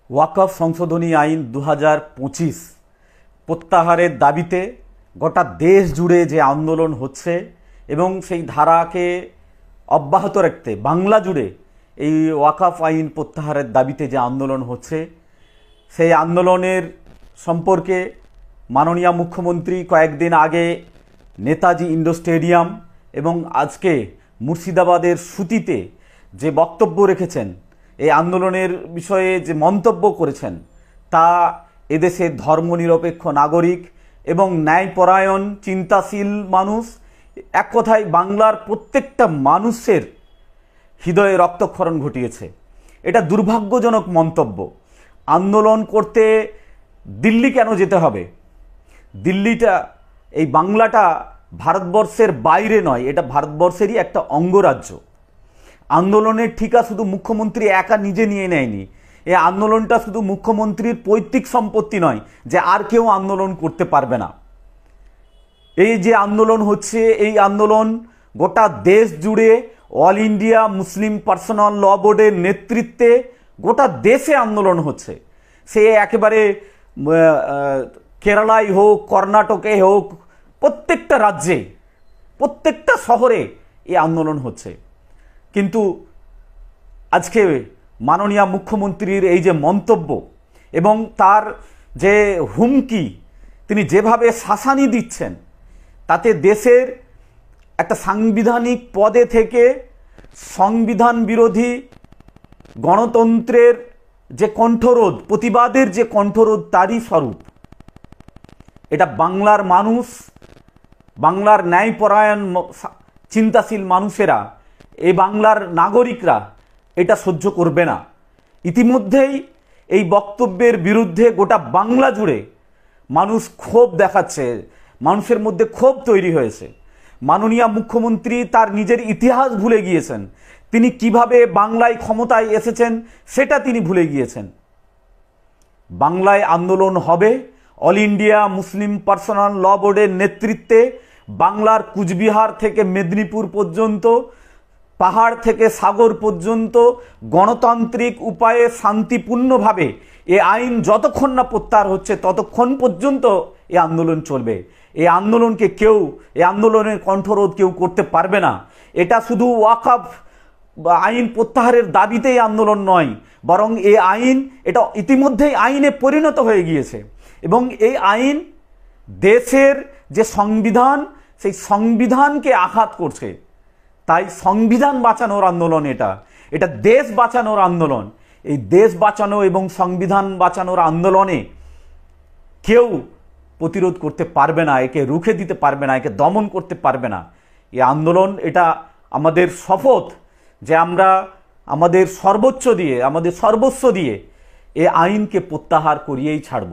ওয়াকফ সংশোধনী আইন 2025 প্রত্যাহারের দাবিতে গোটা দেশ জুড়ে যে আন্দোলন হচ্ছে এবং সেই ধারাকে অব্যাহত রাখতে বাংলা জুড়ে এই ওয়াকফ আইন প্রত্যাহারের দাবিতে যে আন্দোলন হচ্ছে, সেই আন্দোলনের সম্পর্কে মাননীয় মুখ্যমন্ত্রী কয়েকদিন আগে নেতাজি ইন্ডোর স্টেডিয়াম এবং আজকে মুর্শিদাবাদের সুতিতে যে বক্তব্য রেখেছেন, এই আন্দোলনের বিষয়ে যে মন্তব্য করেছেন, তা এদেশের ধর্মনিরপেক্ষ নাগরিক এবং ন্যায়পরায়ণ চিন্তাশীল মানুষ, এক কথায় বাংলার প্রত্যেকটা মানুষের হৃদয়ে রক্তক্ষরণ ঘটিয়েছে। এটা দুর্ভাগ্যজনক মন্তব্য। আন্দোলন করতে দিল্লি কেন যেতে হবে? দিল্লিটা, এই বাংলাটা ভারতবর্ষের বাইরে নয়, এটা ভারতবর্ষেরই একটা অঙ্গরাজ্য। আন্দোলনের ঠিকা শুধু মুখ্যমন্ত্রী একা নিজে নিয়ে নেয়নি। এই আন্দোলনটা শুধু মুখ্যমন্ত্রীর পৈতৃক সম্পত্তি নয় যে আর কেউ আন্দোলন করতে পারবে না। এই যে আন্দোলন হচ্ছে, এই আন্দোলন গোটা দেশ জুড়ে অল ইন্ডিয়া মুসলিম পার্সোনাল ল বোর্ডের নেতৃত্বে গোটা দেশে আন্দোলন হচ্ছে। সে একেবারে কেরালায় হোক, কর্ণাটকে হোক, প্রত্যেকটা রাজ্যে, প্রত্যেকটা শহরে এই আন্দোলন হচ্ছে। কিন্তু আজকে মাননীয় মুখ্যমন্ত্রীর এই যে মন্তব্য এবং তার যে হুমকি, তিনি যেভাবে শাসানি দিচ্ছেন, তাতে দেশের একটা সাংবিধানিক পদে থেকে সংবিধান বিরোধী গণতন্ত্রের যে কণ্ঠরোধ, প্রতিবাদের যে কণ্ঠরোধ, তারই স্বরূপ। এটা বাংলার মানুষ, বাংলার ন্যায়পরায়ণ চিন্তাশীল মানুষেরা, এই বাংলার নাগরিকরা এটা সহ্য করবে না। ইতিমধ্যেই এই বক্তব্যের বিরুদ্ধে গোটা বাংলা জুড়ে মানুষ ক্ষোভ দেখাচ্ছে, মানুষের মধ্যে ক্ষোভ তৈরি হয়েছে। মাননীয় মুখ্যমন্ত্রী তার নিজের ইতিহাস ভুলে গিয়েছেন। তিনি কিভাবে বাংলায় ক্ষমতায় এসেছেন সেটা তিনি ভুলে গিয়েছেন। বাংলায় আন্দোলন হবে অল ইন্ডিয়া মুসলিম পার্সোনাল ল বোর্ডের নেতৃত্বে। বাংলার কুচবিহার থেকে মেদিনীপুর পর্যন্ত, পাহাড় থেকে সাগর পর্যন্ত গণতান্ত্রিক উপায়ে শান্তিপূর্ণভাবে এই আইন যতক্ষণ না প্রত্যাহার হচ্ছে ততক্ষণ পর্যন্ত এই আন্দোলন চলবে। এই আন্দোলনকে কেউ, এই আন্দোলনের কণ্ঠরোধ কেউ করতে পারবে না। এটা শুধু ওয়াকফ আইন প্রত্যাহারের দাবিতেই আন্দোলন নয়, বরং এই আইন, এটা ইতিমধ্যেই আইনে পরিণত হয়ে গিয়েছে এবং এই আইন দেশের যে সংবিধান, সেই সংবিধানকে আঘাত করছে। তাই সংবিধান বাঁচানোর আন্দোলন, এটা দেশ বাঁচানোর আন্দোলন। এই দেশ বাঁচানো এবং সংবিধান বাঁচানোর আন্দোলনে কেউ প্রতিরোধ করতে পারবে না, একে রুখে দিতে পারবে না, একে দমন করতে পারবে না। এই আন্দোলন, এটা আমাদের শপথ যে আমরা আমাদের সর্বোচ্চ দিয়ে, আমাদের সর্বস্ব দিয়ে এই আইনকে প্রত্যাহার করিয়েই ছাড়ব।